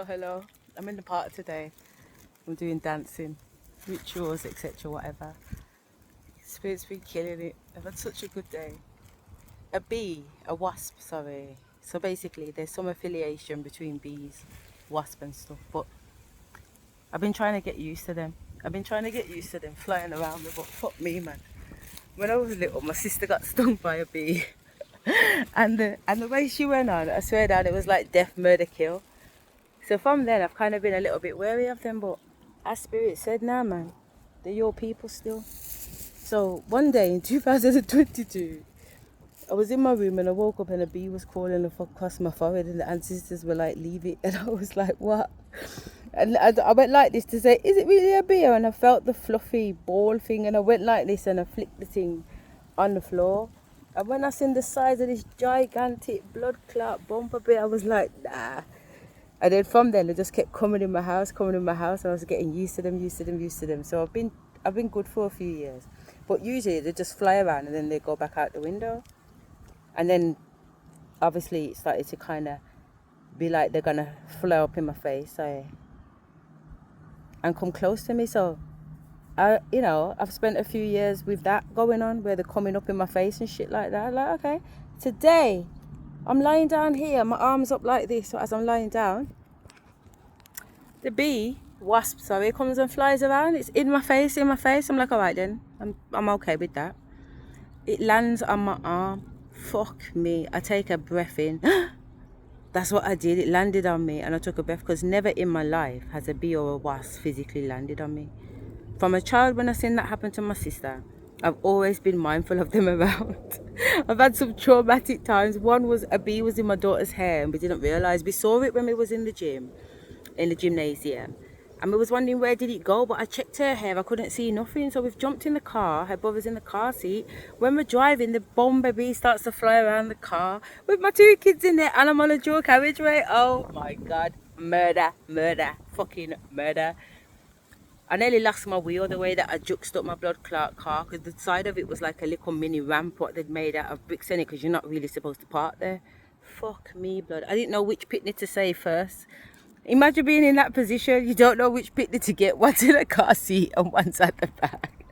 Hello. I'm in the park today. I'm doing dancing, rituals, etc. Whatever. Spirit's been killing it. I've had such a good day. A wasp, sorry. So basically, there's some affiliation between bees, wasp and stuff. But I've been trying to get used to them. Flying around me, but fuck me, man. When I was little, my sister got stung by a bee. and the way she went on, I swear down, it was like death, murder, kill. So from then, I've kind of been a little bit wary of them, but our spirit said, nah, man, they're your people still. So one day in 2022, I was in my room and I woke up and a bee was crawling across my forehead and the ancestors were like, leave it. And I was like, what? And I went like this to say, is it really a bee? And I felt the fluffy ball thing and I went like this and I flicked the thing on the floor. And when I seen the size of this gigantic blood clot bumper bee, I was like, nah. And then from then, they just kept coming in my house, and I was getting used to them. So I've been good for a few years. But usually they just fly around and then they go back out the window. And then obviously it started to kind of be like they're going to fly up in my face and come close to me. So, I've spent a few years with that going on where they're coming up in my face and shit like that. Like, okay, today I'm lying down here, my arms up like this. So as I'm lying down, the wasp, comes and flies around. It's in my face. I'm like, all right then, I'm okay with that. It lands on my arm. Fuck me. I take a breath in. That's what I did. It landed on me and I took a breath because never in my life has a bee or a wasp physically landed on me. From a child, when I seen that happen to my sister, I've always been mindful of them around. I've had some traumatic times. One was a bee was in my daughter's hair and we didn't realise. We saw it when we was in the gymnasium. And we was wondering where did it go, but I checked her hair, I couldn't see nothing. So we've jumped in the car, her brother's in the car seat. When we're driving, the bumblebee starts to fly around the car with my two kids in there and I'm on a dual carriageway. Oh my God, murder, fucking murder. I nearly lost my wheel the way that I juxed up my blood clot car because the side of it was like a little mini ramp what they'd made out of bricks in it because you're not really supposed to park there. Fuck me, blood. I didn't know which pitney to say first. Imagine being in that position. You don't know which pitney to get. One's in a car seat and one's at the back.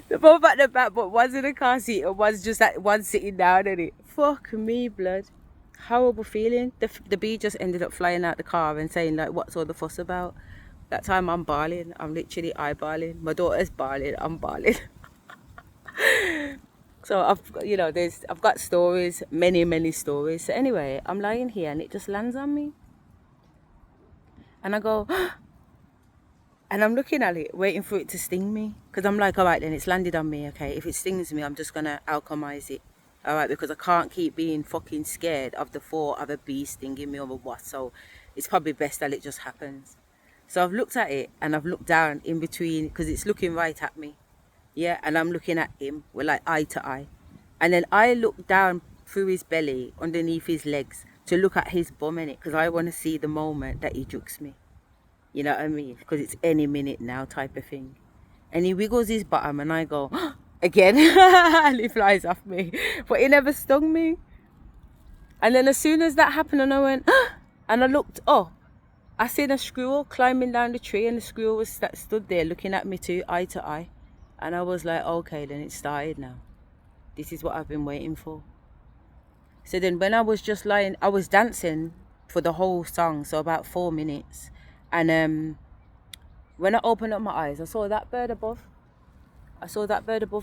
They're both at the back, but one's in a car seat and one's sitting down in it. Fuck me, blood. Horrible feeling. The bee just ended up flying out the car and saying like, what's all the fuss about? That time I'm bawling. I'm literally eyeballing. My daughter's bawling. I'm bawling. So I've got stories, many stories. So anyway, I'm lying here and it just lands on me. And I go, and I'm looking at it, waiting for it to sting me. Because I'm like, all right, then it's landed on me, okay? If it stings me, I'm just going to alchemize it. All right, because I can't keep being fucking scared of the thought of a bee stinging me or a wasp. So it's probably best that it just happens. So I've looked at it and I've looked down in between because it's looking right at me. Yeah, and I'm looking at him. We're like eye to eye. And then I look down through his belly, underneath his legs, to look at his bum in it because I want to see the moment that he jukes me. You know what I mean? Because it's any minute now type of thing. And he wiggles his bottom and I go, again, and he flies off me. But he never stung me. And then as soon as that happened and I went, and I looked up, I seen a squirrel climbing down the tree and the squirrel was stood there looking at me too, eye to eye. And I was like, okay, then it started now. This is what I've been waiting for. So then when I was just lying, I was dancing for the whole song, so about 4 minutes. And when I opened up my eyes, I saw that bird above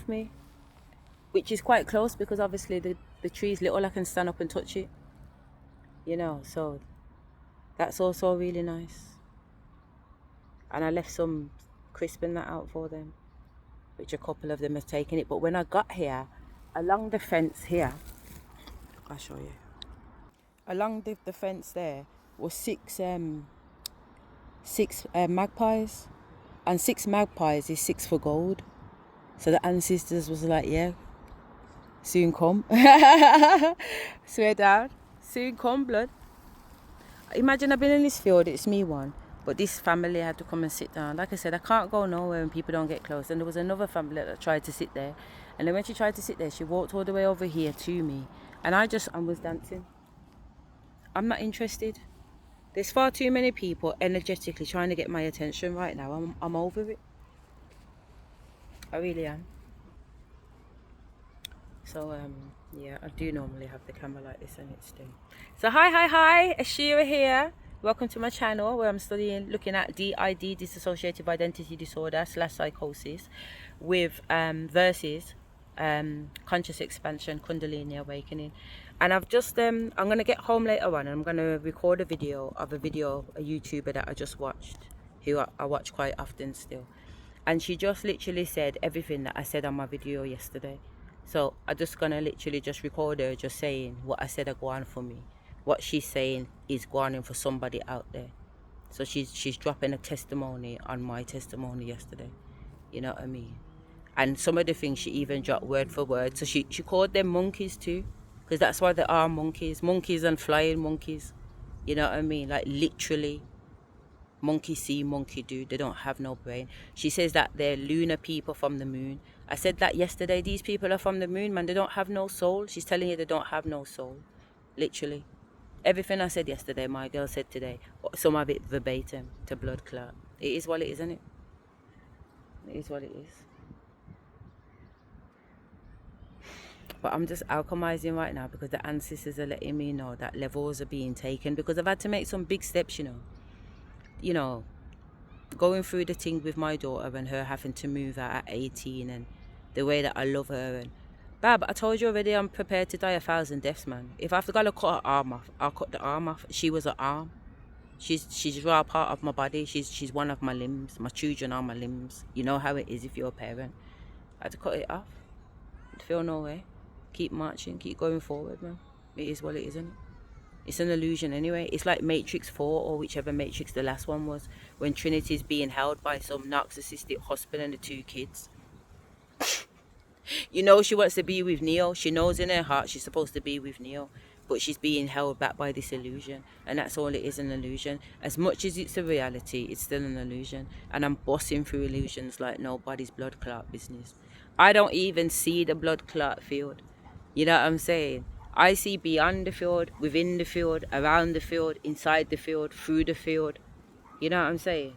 me, which is quite close because obviously the tree's little, I can stand up and touch it. So that's also really nice. And I left some crisp and that out for them, which a couple of them have taken it. But when I got here, along the fence here, I'll show you. Along the fence there was six magpies, and 6 magpies is 6 for gold. So the ancestors was like, yeah, soon come. Swear down, soon come, blood. Imagine I've been in this field, it's me one. But this family had to come and sit down. Like I said, I can't go nowhere when people don't get close. And there was another family that tried to sit there. And then when she tried to sit there, she walked all the way over here to me. And I was dancing. I'm not interested. There's far too many people energetically trying to get my attention right now. I'm over it. I really am. So, yeah, I do normally have the camera like this and it's still. So, hi, Asherah here. Welcome to my channel where I'm looking at DID, dissociative identity disorder / psychosis, with versus conscious expansion, Kundalini awakening. And I've just I'm gonna get home later on and I'm gonna record a video, a YouTuber that I just watched, who I watch quite often still, and she just literally said everything that I said on my video yesterday. So I'm just gonna literally just record her just saying what I said are going for me. What she's saying is going for somebody out there. So she's dropping a testimony on my testimony yesterday. You know what I mean? And some of the things she even dropped word for word. So she called them monkeys too, because that's why they are monkeys and flying monkeys. You know what I mean? Like literally, monkey see, monkey do. They don't have no brain. She says that they're lunar people from the moon. I said that yesterday. These people are from the moon, man. They don't have no soul. She's telling you they don't have no soul. Literally. Everything I said yesterday, my girl said today. Some of it verbatim to blood clot. It is what it is, isn't it? It is what it is. But I'm just alchemizing right now because the ancestors are letting me know that levels are being taken, because I've had to make some big steps, you know, going through the thing with my daughter and her having to move out at 18 and the way that I love her. And Bab, I told you already, I'm prepared to die 1,000 deaths, man. If I have to go cut her arm off, I'll cut the arm off. She was an arm. She's a part of my body. She's one of my limbs. My children are my limbs. You know how it is if you're a parent. I had to cut it off. I feel no way. Keep marching, keep going forward, man. It is what it is, isn't it? It's an illusion anyway. It's like Matrix 4 or whichever Matrix the last one was, when Trinity's being held by some narcissistic husband and the 2 kids. You know she wants to be with Neo. She knows in her heart she's supposed to be with Neo, but she's being held back by this illusion, and that's all it is, an illusion. As much as it's a reality, it's still an illusion, and I'm busting through illusions like nobody's blood clot business. I don't even see the blood clot field. You know what I'm saying? I see beyond the field, within the field, around the field, inside the field, through the field. You know what I'm saying?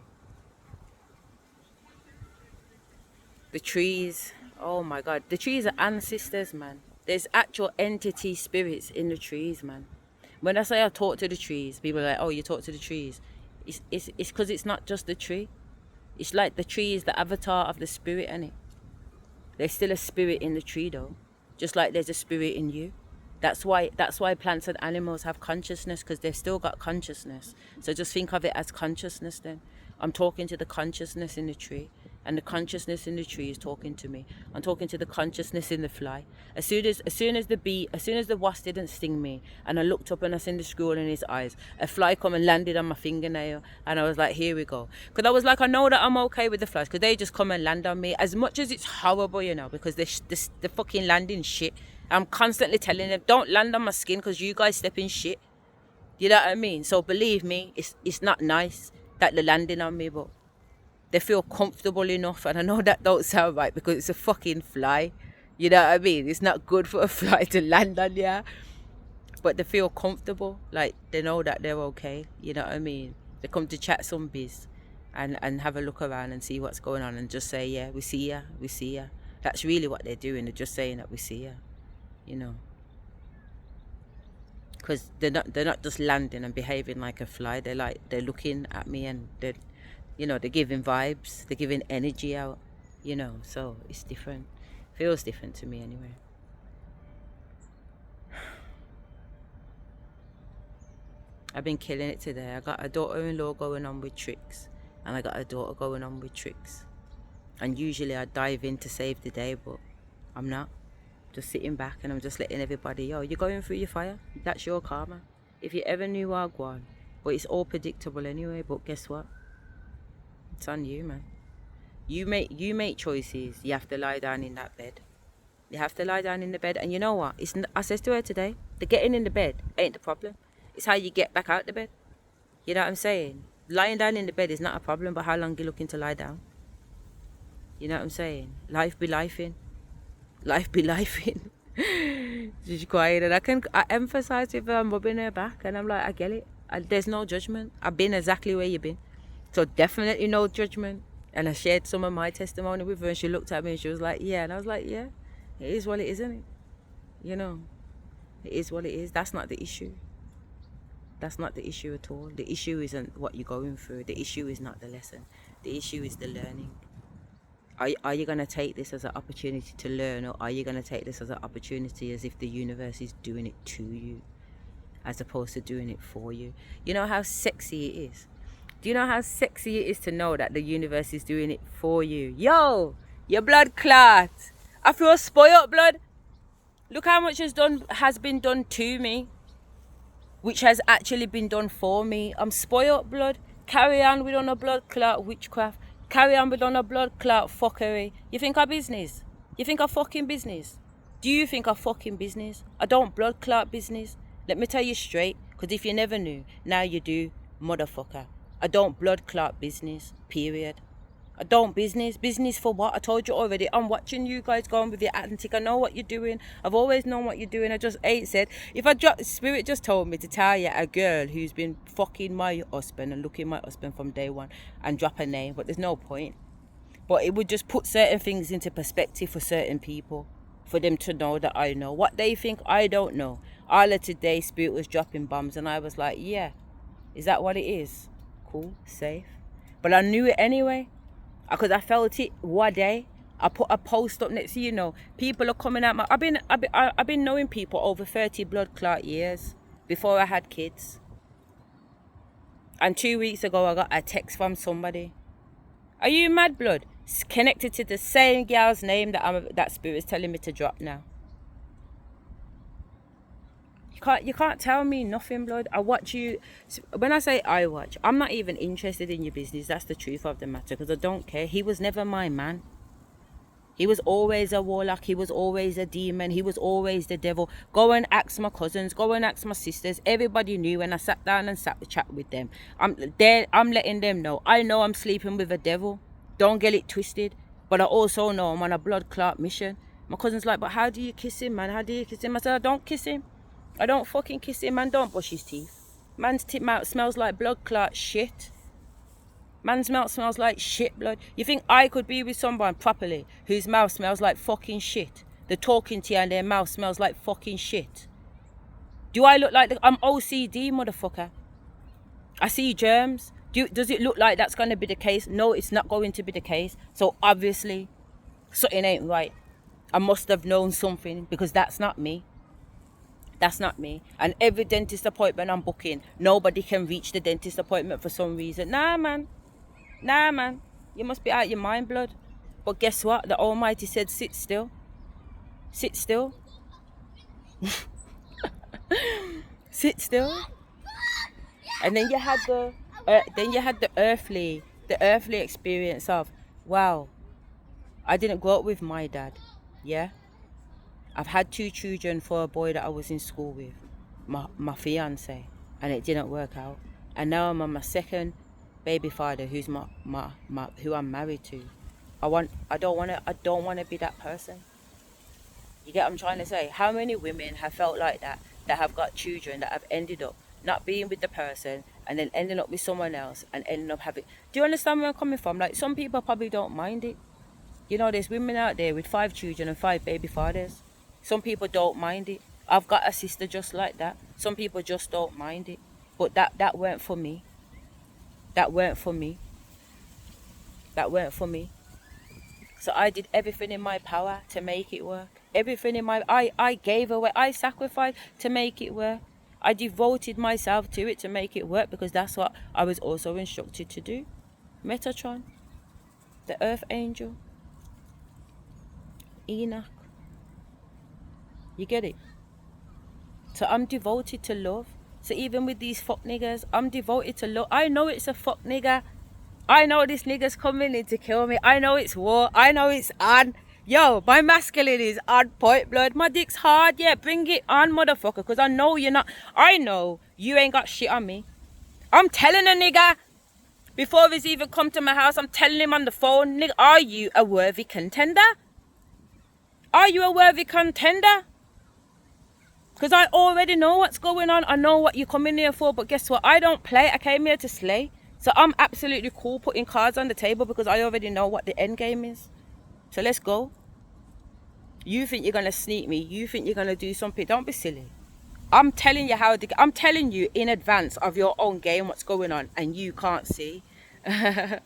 The trees, oh my God. The trees are ancestors, man. There's actual entity spirits in the trees, man. When I say I talk to the trees, people are like, oh, you talk to the trees. It's because it's not just the tree. It's like the tree is the avatar of the spirit, innit? There's still a spirit in the tree, though. Just like there's a spirit in you. That's why plants and animals have consciousness, because they've still got consciousness. So just think of it as consciousness then. I'm talking to the consciousness in the tree, and the consciousness in the tree is talking to me. I'm talking to the consciousness in the fly. As soon as the wasp didn't sting me, and I looked up and I seen the scroll in his eyes, a fly come and landed on my fingernail, and I was like, here we go. Because I was like, I know that I'm okay with the flies, because they just come and land on me. As much as it's horrible, because the fucking landing shit. I'm constantly telling them, don't land on my skin because you guys step in shit. You know what I mean? So believe me, it's not nice that they're landing on me, but they feel comfortable enough. And I know that don't sound right because it's a fucking fly. You know what I mean? It's not good for a fly to land on you. But they feel comfortable. Like they know that they're okay. You know what I mean? They come to chat some biz and have a look around and see what's going on and just say, yeah, we see ya, we see ya. That's really what they're doing. They're just saying that we see ya. Because they're not just landing and behaving like a fly. They're looking at me and they're giving vibes, they're giving energy out, so it's different. Feels different to me anyway. I've been killing it today. I got a daughter-in-law going on with tricks, and I got a daughter going on with tricks. And usually I dive in to save the day, but I'm not. Just sitting back and I'm just letting everybody, you're going through your fire. That's your karma. If you ever knew I'd go on. But it's all predictable anyway. But guess what? It's on you, man. You make choices. You have to lie down in that bed. You have to lie down in the bed. And you know what? I said to her today, the getting in the bed ain't the problem. It's how you get back out the bed. You know what I'm saying? lying down in the bed is not a problem, but how long are you looking to lie down? You know what I'm saying? Life be lifing. Life be lifing. She's quiet, and I emphasize if I'm rubbing her back, and I'm like, I get it. There's no judgment. I've been exactly where you've been, so definitely no judgment. And I shared some of my testimony with her, and she looked at me and she was like, yeah. And I was like, yeah, it is what it is, isn't it? You know, it is what it is. That's not the issue. That's not the issue at all. The issue isn't what you're going through. The issue is not the lesson. The issue is the learning. Are you going to take this as an opportunity to learn, or are you going to take this as an opportunity as if the universe is doing it to you as opposed to doing it for you? You know how sexy it is? Do you know how sexy it is to know that the universe is doing it for you? Yo, your blood clot. I feel spoiled, blood. Look how much has been done to me, which has actually been done for me. I'm spoiled, blood. Carry on with on a blood clot witchcraft. Carry on with on a blood clot fuckery. You think I business? You think I fucking business? Do you think I fucking business? I don't blood clot business. Let me tell you straight, because if you never knew, now you do, motherfucker. I don't blood clot business, period. I don't business for what? I told you already. I'm watching you guys going with your antic. I know what you're doing. I've always known what you're doing. I just ain't said. If I drop, Spirit just told me to tell you a girl who's been fucking my husband and looking my husband from day one and drop her name, but there's no point. But it would just put certain things into perspective for certain people, for them to know that I know. What they think, I don't know. All of today, Spirit was dropping bombs, and I was like, yeah, is that what it is? Cool, safe. But I knew it anyway. Because I felt it one day. I put a post up next to, you know, people are coming at my... I've been knowing people over 30 blood clot years before I had kids. And 2 weeks ago, I got a text from somebody. Are you mad, blood? It's connected to the same girl's name that Spirit's telling me to drop now. You can't tell me nothing, blood. I watch you. When I say I watch, I'm not even interested in your business. That's the truth of the matter, because I don't care. He was never my man. He was always a warlock. He was always a demon. He was always the devil. Go and ask my cousins. Go and ask my sisters. Everybody knew when I sat down and sat to chat with them. I'm letting them know. I know I'm sleeping with a devil. Don't get it twisted. But I also know I'm on a blood clot mission. My cousin's like, but how do you kiss him, man? How do you kiss him? I said, I don't kiss him. I don't fucking kiss him, man. Don't brush his teeth. Man's mouth smells like blood clot shit. Man's mouth smells like shit, blood. You think I could be with someone properly whose mouth smells like fucking shit? They're talking to you and their mouth smells like fucking shit. Do I look like I'm OCD, motherfucker? I see germs. Does it look like that's going to be the case? No, it's not going to be the case. So obviously, something ain't right. I must have known something, because that's not me. That's not me. And every dentist appointment I'm booking, nobody can reach the dentist appointment for some reason. Nah, man. You must be out your mind, blood. But guess what? The Almighty said, sit still. Sit still. Sit still. And then you had the earthly experience of, wow, I didn't grow up with my dad. Yeah. I've had 2 children for a boy that I was in school with, my fiance, and it didn't work out. And now I'm on my second baby father, who's who I'm married to. I don't want to be that person. You get what I'm trying to say? How many women have felt like that have got children that have ended up not being with the person and then ending up with someone else and ending up having... Do you understand where I'm coming from? Like, some people probably don't mind it. You know, there's women out there with 5 children and 5 baby fathers. Some people don't mind it. I've got a sister just like that. Some people just don't mind it. But that weren't for me. That weren't for me. So I did everything in my power to make it work. Everything in my... I gave away. I sacrificed to make it work. I devoted myself to it to make it work, because that's what I was also instructed to do. Metatron. The Earth Angel. Enoch. You get it? So I'm devoted to love. So even with these fuck niggas, I'm devoted to love. I know it's a fuck nigga. I know this nigga's coming in to kill me. I know it's war. I know it's on. Yo, my masculine is on point, blood. My dick's hard. Yeah, bring it on, motherfucker. Because I know you're not... I know you ain't got shit on me. I'm telling a nigga. Before he's even come to my house, I'm telling him on the phone, nigga, are you a worthy contender? Are you a worthy contender? Because I already know what's going on. I know what you're coming here for. But guess what? I don't play. I came here to slay. So I'm absolutely cool putting cards on the table because I already know what the end game is. So let's go. You think you're going to sneak me. You think you're going to do something. Don't be silly. I'm telling you I'm telling you in advance of your own game what's going on. And you can't see. The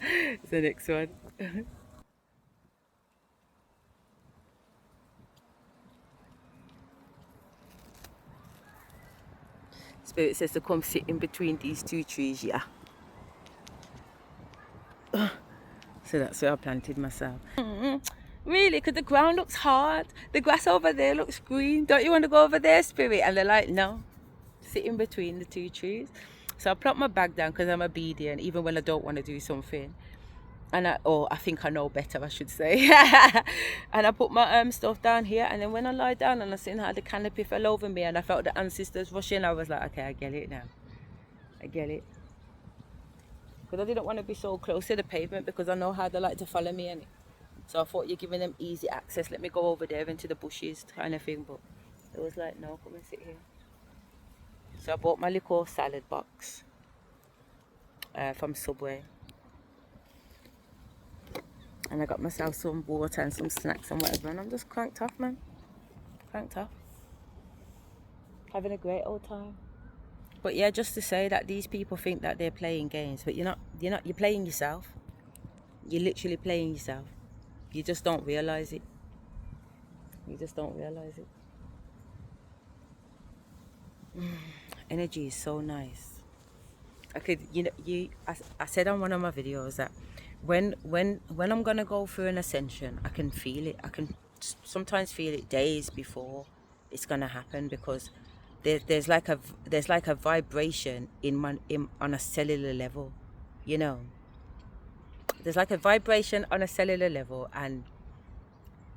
next one. Spirit says to come sit in between these two trees, yeah. So that's where I planted myself. Really? Because the ground looks hard. The grass over there looks green. Don't you want to go over there, Spirit? And they're like, no. Sit in between the two trees. So I plop my bag down because I'm obedient, even when I don't want to do something. And I think I know better, I should say. And I put my stuff down here, and then when I lie down and I seen how the canopy fell over me and I felt the ancestors rushing, I was like, okay, I get it now. I get it. Because I didn't want to be so close to the pavement because I know how they like to follow me. So I thought you're giving them easy access. Let me go over there into the bushes kind of thing. But it was like, no, come and sit here. So I bought my little salad box from Subway. And I got myself some water and some snacks and whatever. And I'm just cranked off, man. Cranked off. Having a great old time. But yeah, just to say that these people think that they're playing games. But you're not. You're playing yourself. You're literally playing yourself. You just don't realise it. You just don't realise it. Energy is so nice. I said on one of my videos that when I'm gonna go through an ascension, I can feel it. I can sometimes feel it days before it's gonna happen because there's like a vibration on a cellular level, you know. There's like a vibration on a cellular level, and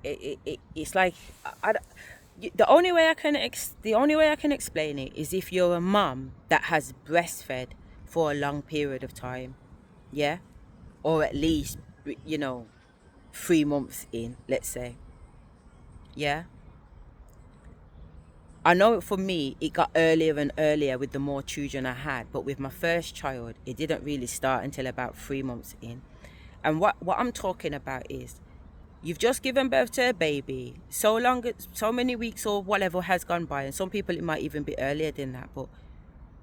it's like the only way I can explain it is if you're a mum that has breastfed for a long period of time, yeah. Or at least, 3 months in, let's say. Yeah? I know for me, it got earlier and earlier with the more children I had. But with my first child, it didn't really start until about 3 months in. And what I'm talking about is, you've just given birth to a baby. So many weeks or whatever has gone by. And some people, it might even be earlier than that. But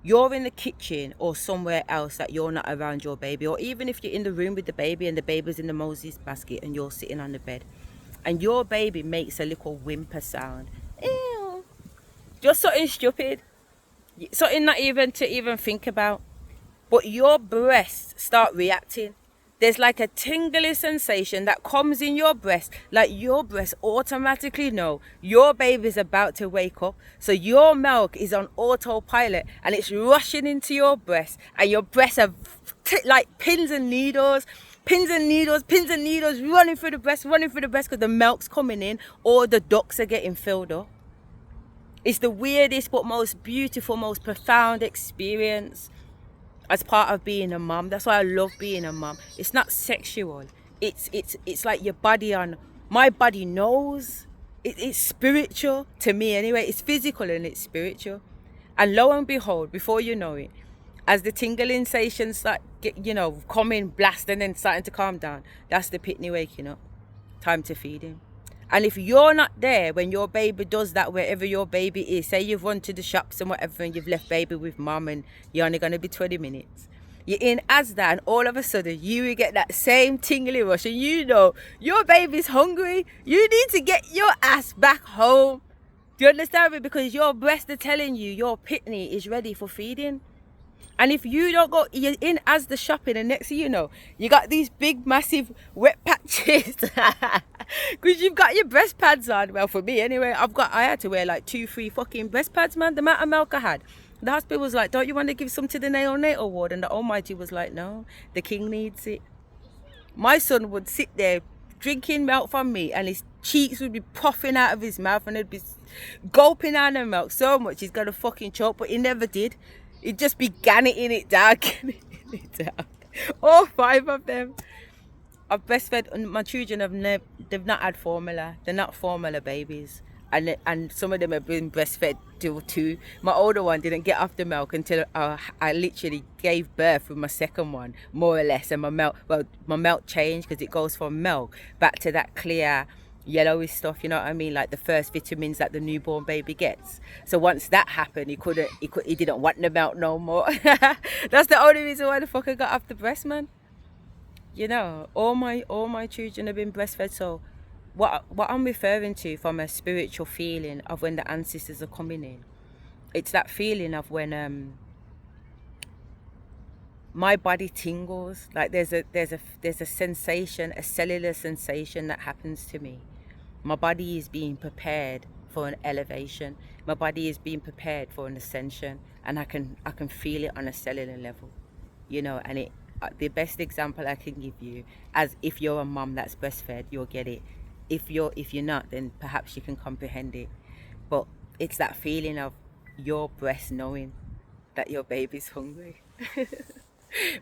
you're in the kitchen or somewhere else that you're not around your baby, or even if you're in the room with the baby and the baby's in the Moses basket and you're sitting on the bed and your baby makes a little whimper sound, ew, just something stupid, something not even to even think about, but your breasts start reacting. There's like a tingly sensation that comes in your breast, like your breasts automatically know your baby's about to wake up. So your milk is on autopilot and it's rushing into your breast, and your breasts are like pins and needles running through the breast because the milk's coming in or the ducts are getting filled up. It's the weirdest but most beautiful, most profound experience as part of being a mum. That's why I love being a mum. It's not sexual. It's like your body my body knows. It's spiritual to me anyway. It's physical and it's spiritual. And lo and behold, before you know it, as the tingling sensations start coming blast and then starting to calm down, that's the pitney waking up. Time to feed him. And if you're not there when your baby does that, wherever your baby is, say you've run to the shops and whatever and you've left baby with mum and you're only going to be 20 minutes. You're in Asda and all of a sudden you will get that same tingly rush and your baby's hungry. You need to get your ass back home. Do you understand me? Because your breasts are telling you your pitney is ready for feeding. And if you don't go, you're in Asda shopping and next thing you know, you got these big massive wet patches because you've got your breast pads on. Well, for me anyway, I had to wear like 2-3 fucking breast pads, man. The amount of milk I had. The hospital was like, don't you want to give some to the neonatal ward? And the Almighty was like, no, the king needs it. My son would sit there drinking milk from me and his cheeks would be puffing out of his mouth and he'd be gulping out the milk so much he's got to fucking choke, but he never did. He'd just be ganning it down. All 5 of them. I've breastfed, and my children they've not had formula. They're not formula babies, and some of them have been breastfed till 2. My older one didn't get off the milk until I literally gave birth with my second one, more or less, and my milk changed because it goes from milk back to that clear yellowy stuff, you know what I mean, like the first vitamins that the newborn baby gets. So once that happened, he didn't want the milk no more. That's the only reason why the fuck I got off the breast, man. You know, all my children have been breastfed. So what I'm referring to from a spiritual feeling of when the ancestors are coming in, it's that feeling of when my body tingles, like there's a sensation, a cellular sensation that happens to me. My body is being prepared for an elevation. My body is being prepared for an ascension, and I can feel it on a cellular level, you know. And the best example I can give you, as if you're a mum that's breastfed, you'll get it. If you're not, then perhaps you can comprehend it. But it's that feeling of your breast knowing that your baby's hungry.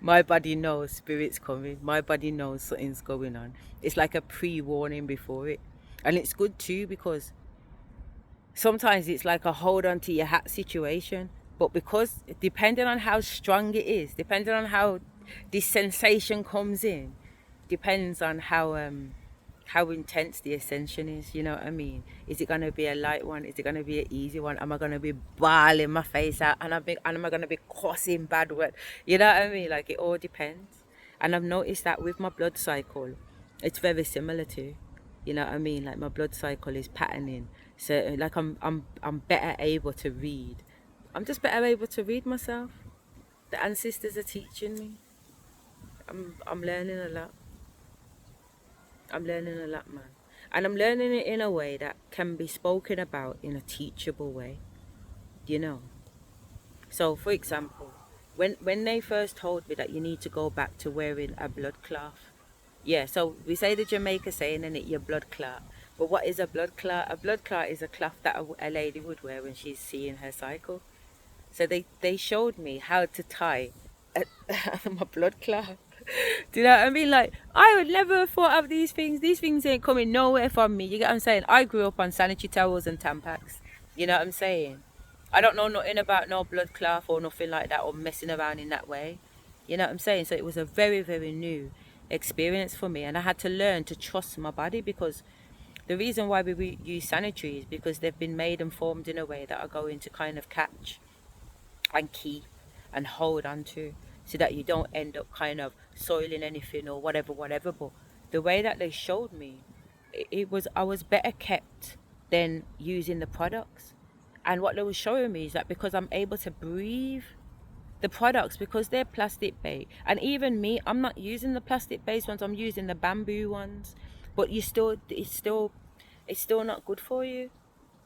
My body knows spirit's coming. My body knows something's going on. It's like a pre-warning before it. And it's good too, because sometimes it's like a hold on to your hat situation. But because depending on how strong it is, depending on how this sensation comes in, depends on how intense the ascension is, you know what I mean? Is it going to be a light one? Is it going to be an easy one? Am I going to be bawling my face out? And am I going to be cussing bad word? You know what I mean? Like, it all depends. And I've noticed that with my blood cycle, it's very similar to, you know what I mean? Like, my blood cycle is patterning. So, like, I'm better able to read. I'm just better able to read myself. The ancestors are teaching me. I'm learning a lot. I'm learning a lot, man. And I'm learning it in a way that can be spoken about in a teachable way, you know. So, for example, when they first told me that you need to go back to wearing a blood cloth, yeah, so we say the Jamaica saying, and it your blood clot. But what is a blood clot? A blood clot is a cloth that a lady would wear when she's seeing her cycle. So they showed me how to tie my blood clot. Do you know what I mean? Like, I would never have thought of these things. These things ain't coming nowhere from me. You get what I'm saying? I grew up on sanitary towels and Tampax. You know what I'm saying? I don't know nothing about no blood cloth or nothing like that, or messing around in that way. You know what I'm saying? So it was a very, very new experience for me. And I had to learn to trust my body, because the reason why we use sanitary is because they've been made and formed in a way that are going to kind of catch and keep and hold on to, so that you don't end up kind of soiling anything or whatever. But the way that they showed me, I was better kept than using the products. And what they were showing me is that because I'm able to breathe the products, because they're plastic based, and even me, I'm not using the plastic based ones, I'm using the bamboo ones, but it's still not good for you.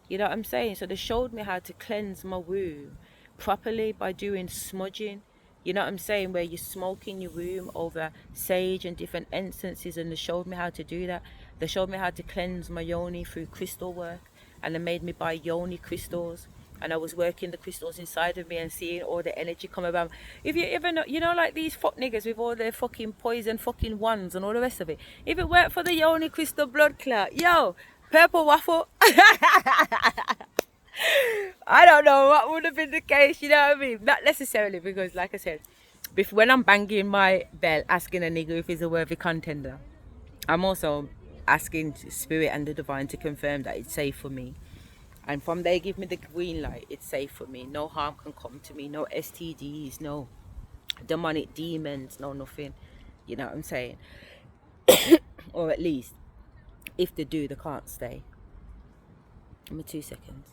You know what I'm saying? So they showed me how to cleanse my womb properly by doing smudging. You know what I'm saying? Where you smoke in your womb over sage and different incenses, and they showed me how to do that. They showed me how to cleanse my yoni through crystal work, and they made me buy yoni crystals. And I was working the crystals inside of me and seeing all the energy come about. If you ever know, you know, like these fuck niggas with all their fucking poison fucking wands and all the rest of it. If it weren't for the yoni crystal blood clot, yo, purple waffle. I don't know what would have been the case, you know what I mean? Not necessarily, because like I said, when I'm banging my bell asking a nigga if he's a worthy contender, I'm also asking spirit and the divine to confirm that it's safe for me. And from they give me the green light, it's safe for me. No harm can come to me, no STDs, no demonic demons, no nothing. You know what I'm saying? Or at least, if they do, they can't stay. Give me 2 seconds.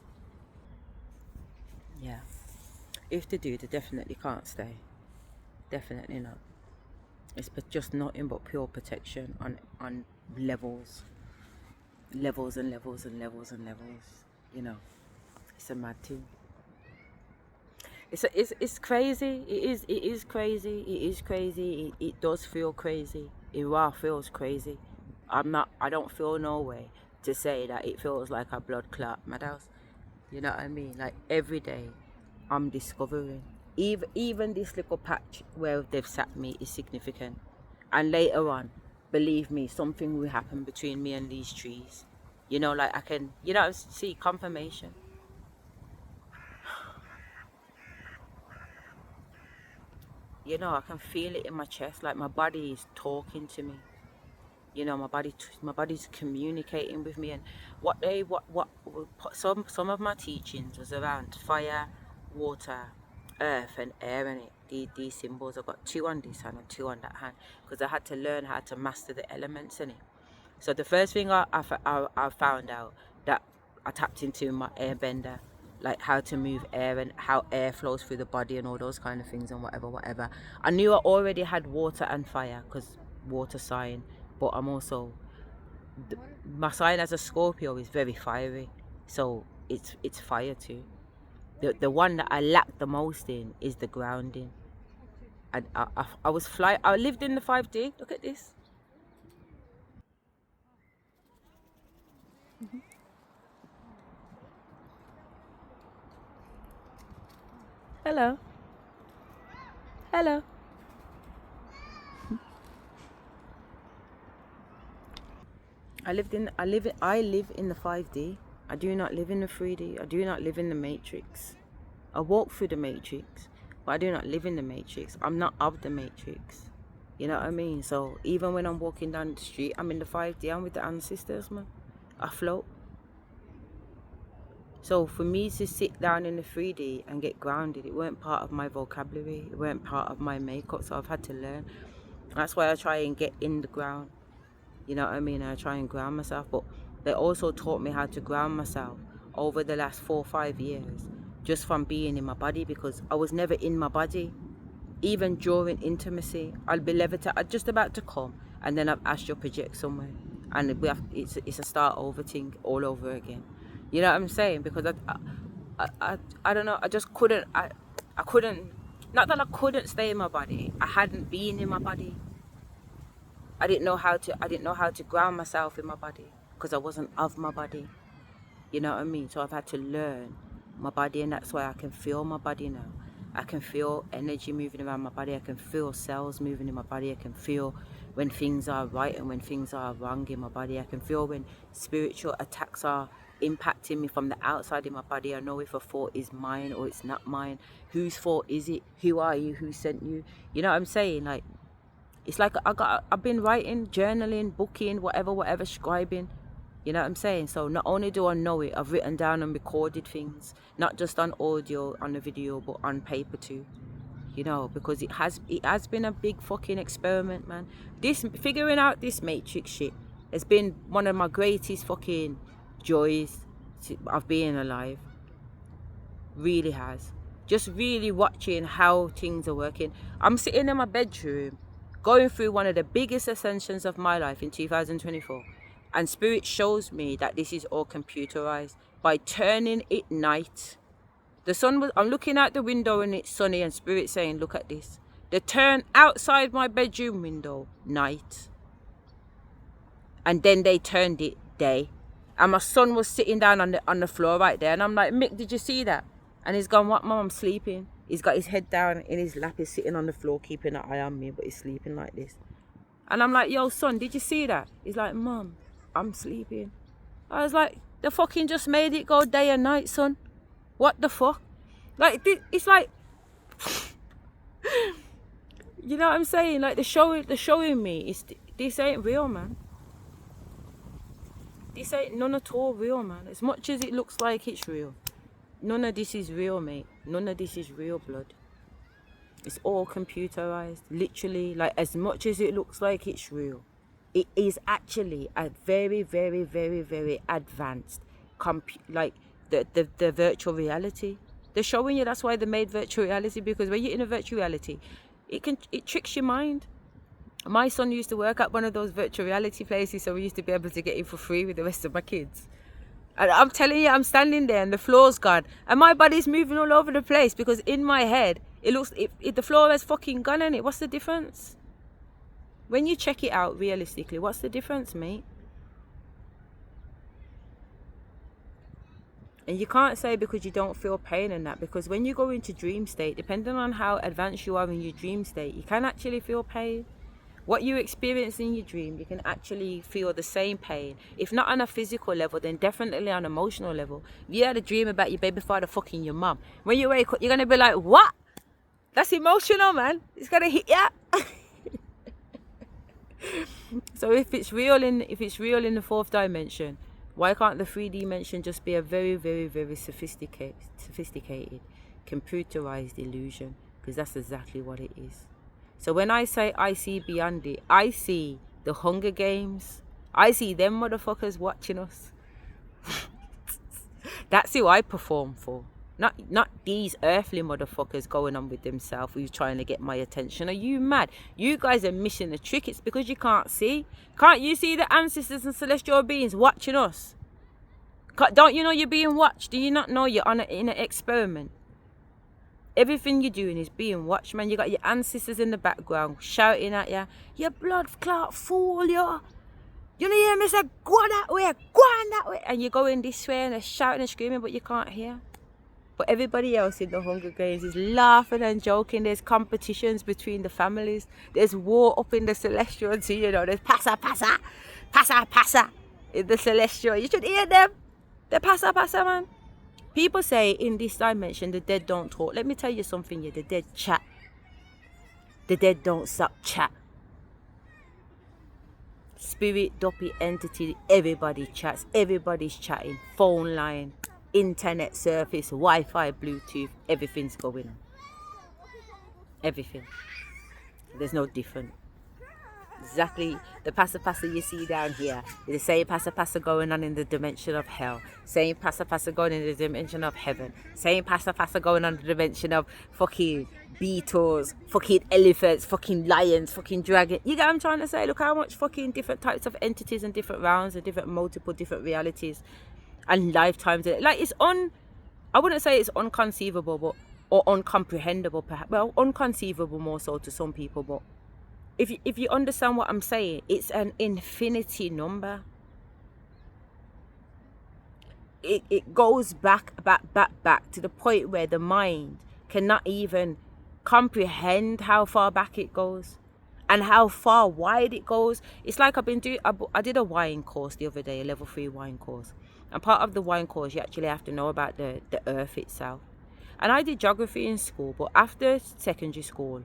Yeah. If they do, they definitely can't stay. Definitely not. It's just nothing but pure protection on levels. Levels and levels and levels and levels. You know. It's a mad thing. It's crazy. It is crazy. It is crazy. It does feel crazy. It raw feels crazy. I don't feel no way to say that it feels like a blood clot, madhouse. You know what I mean? Like, every day I'm discovering. Even this little patch where they've sat me is significant. And later on, believe me, something will happen between me and these trees. You know, like I can, see confirmation. You know, I can feel it in my chest, like my body is talking to me. You know, my body's communicating with me. And some of my teachings was around fire, water, earth, and air. And these symbols, I've got 2 on this hand and 2 on that hand, because I had to learn how to master the elements in it. So the first thing I found out, that I tapped into my airbender, like how to move air and how air flows through the body and all those kind of things and whatever. I knew I already had water and fire, because water sign, but I'm also, my sign as a Scorpio is very fiery, so it's fire too. The one that I lack the most in is the grounding. I lived in the 5D. Look at this. Hello. Hello. I live in the 5D. I do not live in the 3D. I do not live in the matrix. I walk through the matrix, but I do not live in the matrix. I'm not of the matrix. You know what I mean? So even when I'm walking down the street, I'm in the 5D. I'm with the ancestors, man. I float. So for me to sit down in the 3D and get grounded, it weren't part of my vocabulary. It weren't part of my makeup. So I've had to learn. That's why I try and get in the ground. You know what I mean? I try and ground myself. But they also taught me how to ground myself over the last 4 or 5 years, just from being in my body, because I was never in my body. Even during intimacy, I'll be levitating. I'm just about to come, and then I've astral project somewhere, and it's a start over thing all over again. You know what I'm saying? Because I don't know. I just couldn't. I couldn't. Not that I couldn't stay in my body. I hadn't been in my body. I didn't know how to ground myself in my body, because I wasn't of my body. You know what I mean? So I've had to learn my body, and that's why I can feel my body now. I can feel energy moving around my body. I can feel cells moving in my body. I can feel when things are right and when things are wrong in my body. I can feel when spiritual attacks are impacting me from the outside in my body. I know if a thought is mine or it's not mine. Whose fault is it? Who are you? Who sent you? You know what I'm saying? Like, it's like I've been writing, journaling, booking, whatever, scribing. You know what I'm saying? So not only do I know it, I've written down and recorded things, not just on audio, on the video, but on paper too. You know, because it has been a big fucking experiment, man. Figuring out this matrix shit has been one of my greatest fucking joys of being alive. Really has. Just really watching how things are working. I'm sitting in my bedroom, going through one of the biggest ascensions of my life in 2024. And Spirit shows me that this is all computerized by turning it night. I'm looking out the window and it's sunny, and Spirit saying, look at this. They turn outside my bedroom window night. And then they turned it day. And my son was sitting down on the floor right there. And I'm like, Mick, did you see that? And he's gone, what, Mum? I'm sleeping. He's got his head down in his lap. He's sitting on the floor, keeping an eye on me, but he's sleeping like this. And I'm like, yo, son, did you see that? He's like, Mum, I'm sleeping. I was like, they fucking just made it go day and night, son. What the fuck? Like, it's like, you know what I'm saying? Like, they're showing me, this ain't real, man. This ain't none at all real, man. As much as it looks like it's real, none of this is real, mate. None of this is real, blood. It's all computerized, literally. Like, as much as it looks like it's real, it is actually a very, very, very, very advanced, like the virtual reality. They're showing you. That's why they made virtual reality, because when you're in a virtual reality, it tricks your mind. My son used to work at one of those virtual reality places, so we used to be able to get in for free with the rest of my kids. And I'm telling you, I'm standing there and the floor's gone, and my body's moving all over the place, because in my head, it looks, if the floor has fucking gone in it, what's the difference? When you check it out realistically, what's the difference, mate? And you can't say because you don't feel pain and that, because when you go into dream state, depending on how advanced you are in your dream state, you can actually feel pain. What you experience in your dream, you can actually feel the same pain. If not on a physical level, then definitely on an emotional level. If you had a dream about your baby father fucking your mum, when you wake up, you're going to be like, what? That's emotional, man. It's going to hit you. So if it's real in the fourth dimension, why can't the 3D dimension just be a very, very, very sophisticated, computerized illusion? Because that's exactly what it is. So when I say I see beyond it, I see the Hunger Games. I see them motherfuckers watching us. That's who I perform for. Not these earthly motherfuckers going on with themselves who's trying to get my attention. Are you mad? You guys are missing the trick. It's because you can't see. Can't you see the ancestors and celestial beings watching us? Don't you know you're being watched? Do you not know you're in an experiment? Everything you're doing is being watched, man. You got your ancestors in the background shouting at you. You blood clot fool, you. You know, hear me say, go that way, go on that way. And you're going this way and they're shouting and screaming, but you can't hear. But everybody else in the Hunger Games is laughing and joking. There's competitions between the families. There's war up in the celestial, you know. There's passa in the celestial. You should hear them. They're passa, man. People say in this dimension the dead don't talk. Let me tell you something, the dead chat. The dead don't stop chat. Spirit, dopey, entity, everybody chats. Everybody's chatting. Phone line, internet surface, Wi-Fi, Bluetooth, everything's going on. Everything. There's no different. Exactly the passa you see down here is the same passa going on in the dimension of hell, same passa going in the dimension of heaven, same passa going on in the dimension of fucking beetles, fucking elephants, fucking lions, fucking dragon. You get what I'm trying to say? Look how much fucking different types of entities and different rounds and different multiple different realities and lifetimes. Like I wouldn't say it's unconceivable, but or uncomprehendable perhaps. Well, unconceivable more so to some people, but if you understand what I'm saying, it's an infinity number. It goes back to the point where the mind cannot even comprehend how far back it goes and how far wide it goes. It's like I did a wine course the other day, a level 3 wine course. And part of the wine course, you actually have to know about the earth itself. And I did geography in school, but after secondary school,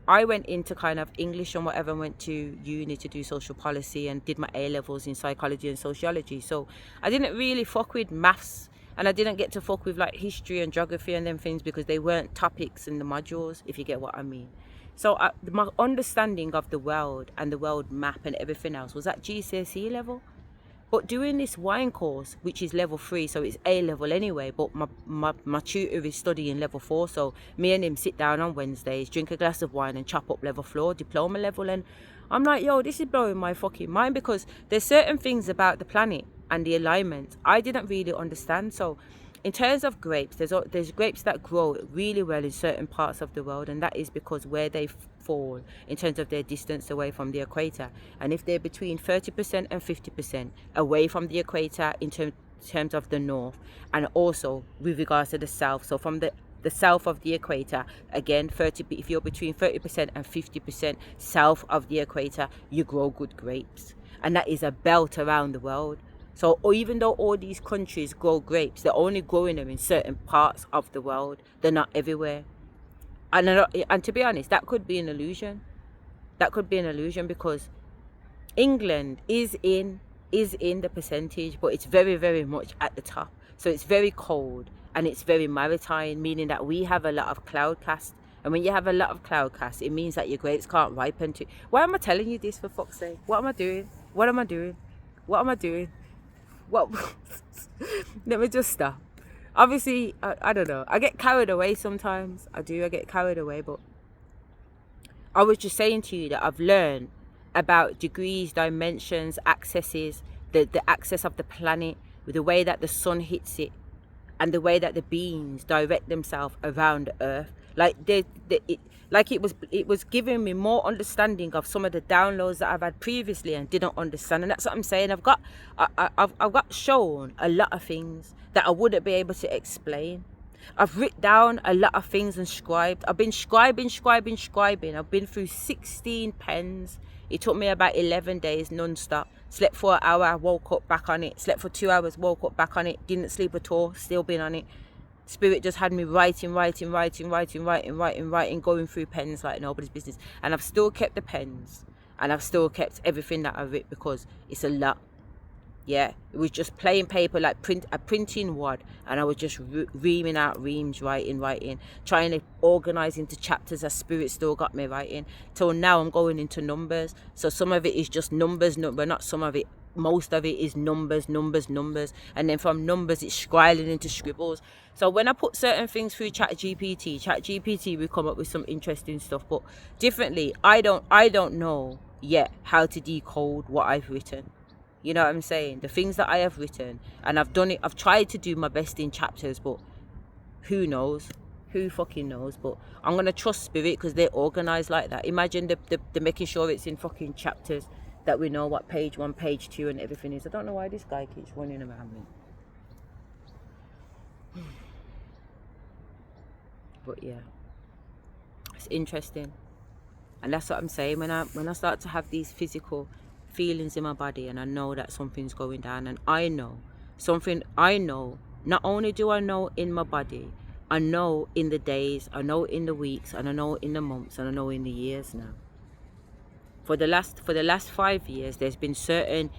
I went into kind of English and whatever, went to uni to do social policy and did my A-levels in psychology and sociology. So I didn't really fuck with maths, and I didn't get to fuck with like history and geography and them things because they weren't topics in the modules, if you get what I mean. So my understanding of the world and the world map and everything else was at GCSE level. But doing this wine course, which is level 3, so it's A level anyway, but my tutor is studying level 4, so me and him sit down on Wednesdays, drink a glass of wine and chop up level 4, diploma level, and I'm like, yo, this is blowing my fucking mind, because there's certain things about the planet and the alignment I didn't really understand. So in terms of grapes, there's grapes that grow really well in certain parts of the world, and that is because where they fall in terms of their distance away from the equator. And if they're between 30% and 50% away from the equator in terms of the north, and also with regards to the south, so from the south of the equator, again, if you're between 30% and 50% south of the equator, you grow good grapes. And that is a belt around the world. So even though all these countries grow grapes, they're only growing them in certain parts of the world. They're not everywhere. And to be honest, that could be an illusion. That could be an illusion, because England is in the percentage, but it's very, very much at the top. So it's very cold and it's very maritime, meaning that we have a lot of cloud cast. And when you have a lot of cloud cast, it means that your grapes can't ripen too. Why am I telling you this, for fuck's sake? What am I doing? What am I doing? What am I doing? What? Let me just stop. Obviously, I don't know. I get carried away sometimes. I get carried away. But I was just saying to you that I've learned about degrees, dimensions, accesses, the access of the planet, with the way that the sun hits it, and the way that the beings direct themselves around the earth. Like it was giving me more understanding of some of the downloads that I've had previously and didn't understand. And that's what I'm saying. I've got shown a lot of things that I wouldn't be able to explain. I've written down a lot of things and scribed. I've been scribing. I've been through 16 pens. It took me about 11 days non-stop. Slept for an hour, woke up, back on it. Slept for 2 hours, woke up, back on it. Didn't sleep at all, still been on it. Spirit just had me writing, going through pens like nobody's business. And I've still kept the pens. And I've still kept everything that I've written because it's a lot. Yeah, it was just plain paper, like a printing wad, and I was just reaming out reams, writing, trying to organize into chapters as Spirit still got me writing. Till now I'm going into numbers. So some of it is just numbers, but not some of it. Most of it is numbers, and then from numbers it's scribbling into scribbles. So when I put certain things through ChatGPT will come up with some interesting stuff, but differently. I don't know yet how to decode what I've written. You know what I'm saying? The things that I have written, and I've done it, I've tried to do my best in chapters, but who knows? Who fucking knows? But I'm going to trust Spirit because they're organized like that. Imagine the making sure it's in fucking chapters, that we know what page 1, page 2 and everything is. I don't know why this guy keeps running around me. But yeah, it's interesting. And that's what I'm saying. When I start to have these physical feelings in my body and I know that something's going down, and I know, not only do I know in my body, I know in the days, I know in the weeks, and I know in the months, and I know in the years now. For the last 5 years, there's been certain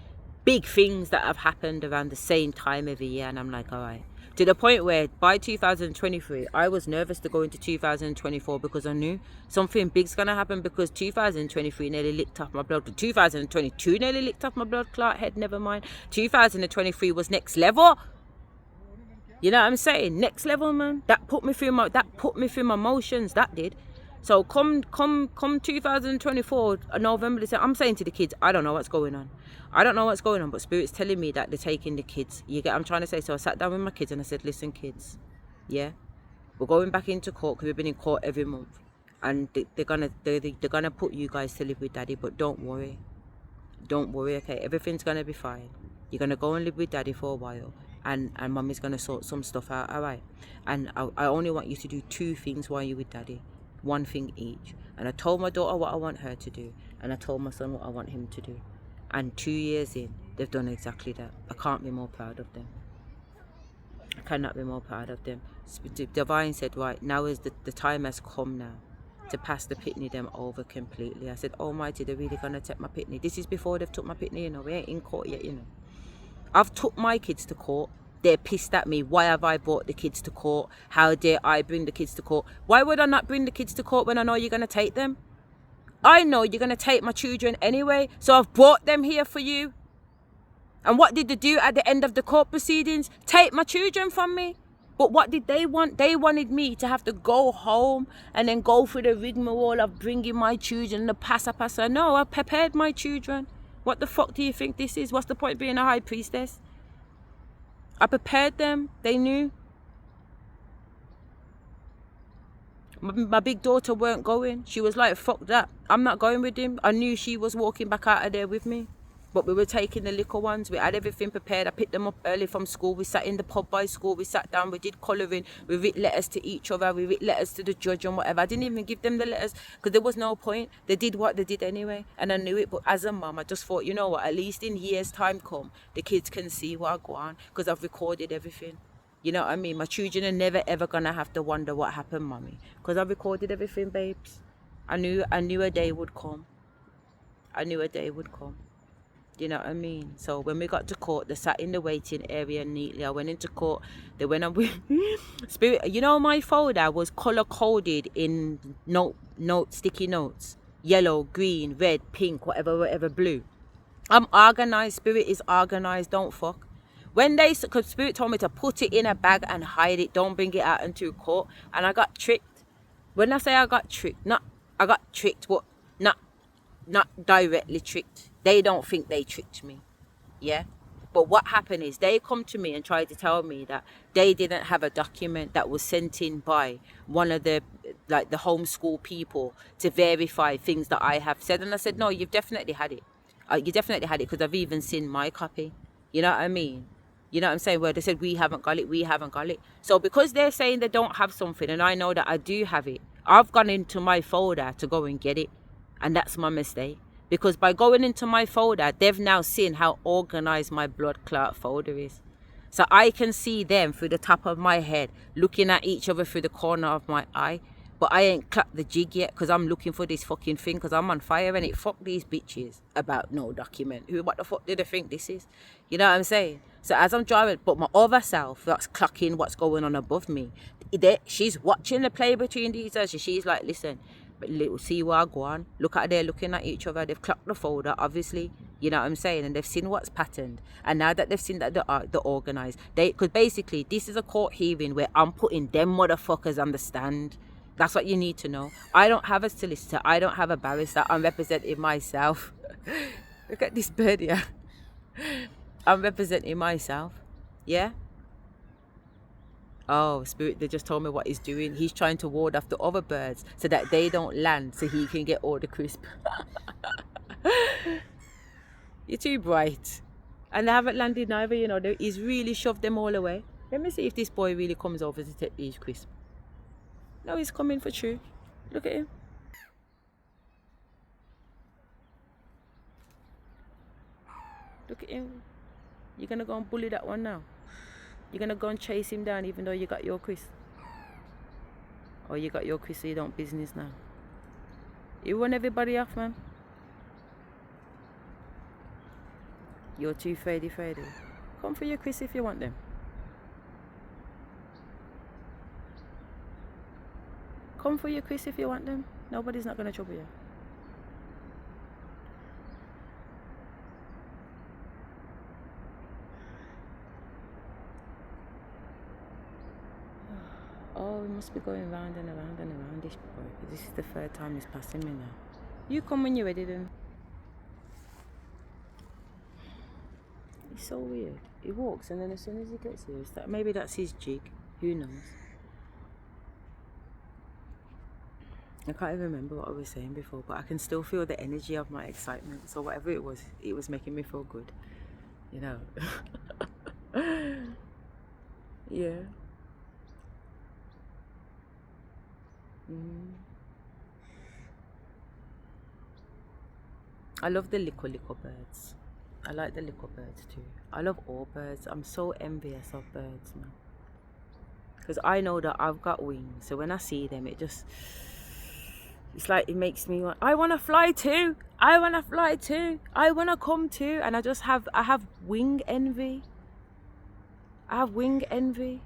big things that have happened around the same time every year, and I'm like, all right. To the point where by 2023, I was nervous to go into 2024 because I knew something big's going to happen, because 2023 nearly licked off my blood. 2022 nearly licked off my blood clot head, never mind. 2023 was next level. You know what I'm saying? Next level, man. That put me through my motions, that did. So come 2024, November, December, I'm saying to the kids, I don't know what's going on. But Spirit's telling me that they're taking the kids. You get what I'm trying to say? So I sat down with my kids and I said, listen, kids, yeah, we're going back into court because we've been in court every month. And they're gonna put you guys to live with Daddy, but don't worry, okay? Everything's gonna be fine. You're gonna go and live with Daddy for a while, and Mummy's gonna sort some stuff out, all right? And I only want you to do 2 things while you're with Daddy. 1 thing each. And I told my daughter what I want her to do, and I told my son what I want him to do. And 2 years in, they've done exactly that. I can't be more proud of them. I cannot be more proud of them. Divine said, right, now is the time has come now to pass the pitney them over completely. I said, almighty, they're really gonna take my pitney. This is before they've took my pitney, you know. We ain't in court yet, you know. I've took my kids to court. They're pissed at me. Why have I brought the kids to court? How dare I bring the kids to court? Why would I not bring the kids to court when I know you're going to take them? I know you're going to take my children anyway, so I've brought them here for you. And what did they do at the end of the court proceedings? Take my children from me. But what did they want? They wanted me to have to go home and then go through the rigmarole of bringing my children, the passa. No, I prepared my children. What the fuck do you think this is? What's the point of being a high priestess? I prepared them. They knew. My big daughter weren't going. She was like, fuck that. I'm not going with him. I knew she was walking back out of there with me. But we were taking the little ones. We had everything prepared. I picked them up early from school. We sat in the pub by school. We sat down. We did colouring. We wrote letters to each other. We wrote letters to the judge and whatever. I didn't even give them the letters because there was no point. They did what they did anyway. And I knew it. But as a mum, I just thought, you know what? At least in years' time come, the kids can see what I go on because I've recorded everything. You know what I mean? My children are never ever going to have to wonder what happened, Mummy. Because I've recorded everything, babes. I knew a day would come. You know what I mean? So when we got to court, they sat in the waiting area neatly. I went into court. They went on with Spirit. You know, my folder was color coded in sticky notes. Yellow, green, red, pink, whatever, blue. I'm organized. Spirit is organized. Don't fuck. Because Spirit told me to put it in a bag and hide it. Don't bring it out into court. And I got tricked. When I say I got tricked, not directly tricked. They don't think they tricked me, yeah? But what happened is they come to me and tried to tell me that they didn't have a document that was sent in by one of the like the homeschool people to verify things that I have said. And I said, no, you've definitely had it. You definitely had it, because I've even seen my copy. You know what I mean? You know what I'm saying? Where they said, we haven't got it, we haven't got it. So because they're saying they don't have something and I know that I do have it, I've gone into my folder to go and get it. And that's my mistake. Because by going into my folder, they've now seen how organized my blood clot folder is. So I can see them through the top of my head, looking at each other through the corner of my eye. But I ain't clapped the jig yet, because I'm looking for this fucking thing, because I'm on fire, and it fuck these bitches about no document. What the fuck do they think this is? You know what I'm saying? So as I'm driving, but my other self that's clocking what's going on above me, she's watching the play between these two. She's like, listen, but little see where I go on. Look at they're looking at each other. They've clocked the folder, obviously. You know what I'm saying? And they've seen what's patterned. And now that they've seen that they're organized, because basically this is a court hearing where I'm putting them motherfuckers on the stand. That's what you need to know. I don't have a solicitor. I don't have a barrister. I'm representing myself. Look at this bird here. I'm representing myself. Yeah? Oh, Spirit, they just told me what he's doing. He's trying to ward off the other birds so that they don't land, so he can get all the crisp. You're too bright. And they haven't landed neither, you know. He's really shoved them all away. Let me see if this boy really comes over to take these crisp. No, he's coming for true. Look at him. Look at him. You're going to go and bully that one now? You're going to go and chase him down even though you got your crisp? Or you got your crisp so you don't business now? You run everybody off, man. You're too Freddy. Come for your crisp if you want them. Come for your crisp if you want them. Nobody's not going to trouble you. Oh, we must be going round and around and around this boy. This is the third time he's passing me now. You come when you're ready then. He's so weird. He walks and then as soon as he gets here, maybe that's his jig. Who knows? I can't even remember what I was saying before, but I can still feel the energy of my excitement. So whatever it was making me feel good. You know? Yeah. I love the little birds. I like the little birds too. I love all birds. I'm so envious of birds, man. Because I know that I've got wings. So when I see them, it's like it makes me want, I want to fly too. I want to fly too. I want to come too. And I have wing envy. I have wing envy.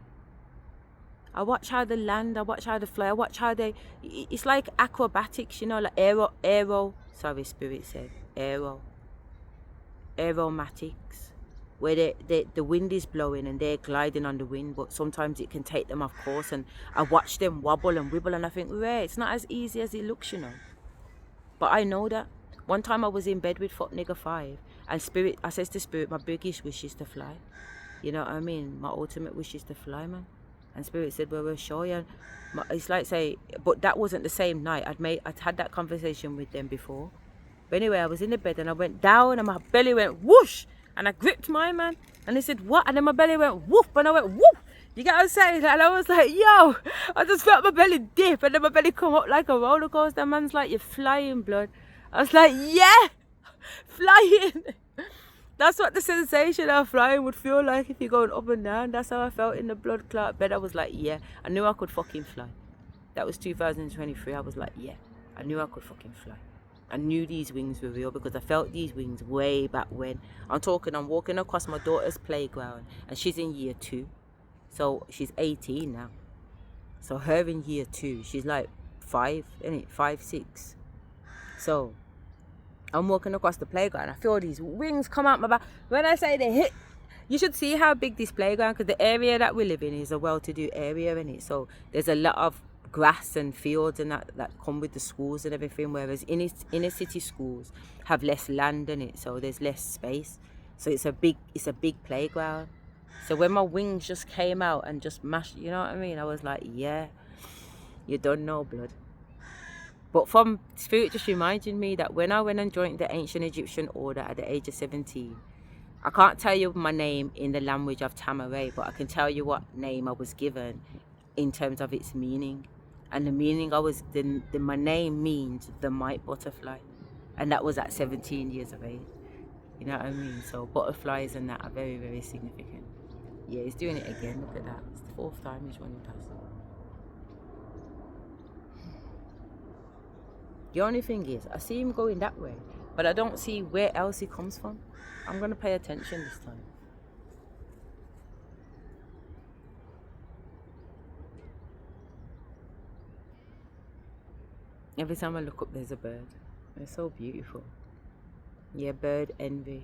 I watch how they land, I watch how they fly, I watch how it's like acrobatics, you know, like Spirit said, aeromatics, where the wind is blowing and they're gliding on the wind, but sometimes it can take them off course, and I watch them wobble and wibble and I think, it's not as easy as it looks, you know. But I know that. One time I was in bed with fuck nigga 5, and Spirit, I says to Spirit, my biggest wish is to fly. You know what I mean? My ultimate wish is to fly, man. And Spirit said, well, we'll show you. It's like say, but that wasn't the same night. I'd had that conversation with them before. But anyway, I was in the bed and I went down and my belly went whoosh. And I gripped my man. And they said, what? And then my belly went whoop. And I went whoop. You get what I'm saying? And I was like, yo, I just felt my belly dip. And then my belly come up like a roller coaster. Man's like, you're flying, blood. I was like, yeah, flying. That's what the sensation of flying would feel like if you're going up and down. That's how I felt in the blood clot bed. I was like, yeah, I knew I could fucking fly. That was 2023. I was like, yeah, I knew I could fucking fly. I knew these wings were real because I felt these wings way back when. I'm walking across my daughter's playground and she's in year 2. So she's 18 now. So her in year 2, she's like 5, isn't it? 5, 6. So I'm walking across the playground. I feel these wings come out my back. When I say they hit, you should see how big this playground, because the area that we live in is a well-to-do area, in it. So there's a lot of grass and fields and that come with the schools and everything. Whereas inner city schools have less land in it, so there's less space. So it's a big playground. So when my wings just came out and just mashed, you know what I mean? I was like, yeah. You don't know, blood. But from Spirit just reminded me that when I went and joined the ancient Egyptian order at the age of 17, I can't tell you my name in the language of Tamaray, but I can tell you what name I was given in terms of its meaning. And the meaning my name means the might butterfly. And that was at 17 years of age. You know what I mean? So butterflies and that are very, very significant. Yeah, he's doing it again. Look at that. It's the 4th time he's running past it. The only thing is, I see him going that way, but I don't see where else he comes from. I'm going to pay attention this time. Every time I look up, there's a bird. It's so beautiful. Yeah, bird envy.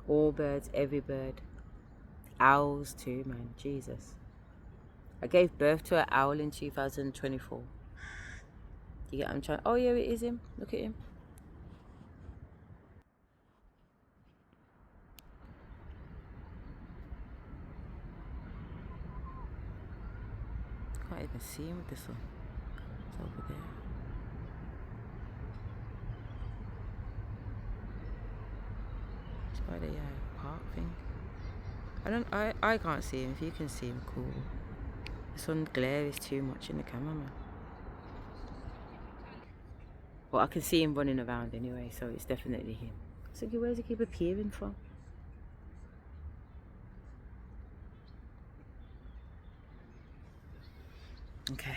All birds, every bird. Owls too, man. Jesus. I gave birth to an owl in 2024. You get what I'm trying? Oh yeah, it is him. Look at him. Can't even see him with the sun. It's over there. It's by the park thing. I can't see him. If you can see him, cool. The sun glare is too much in the camera, man. But I can see him running around anyway, so it's definitely him. So where does he keep appearing from? Okay.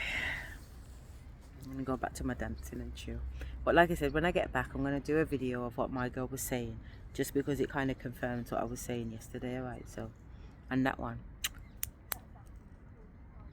I'm gonna go back to my dancing and chill. But like I said, when I get back, I'm gonna do a video of what my girl was saying, just because it kind of confirms what I was saying yesterday, alright? So, and that one,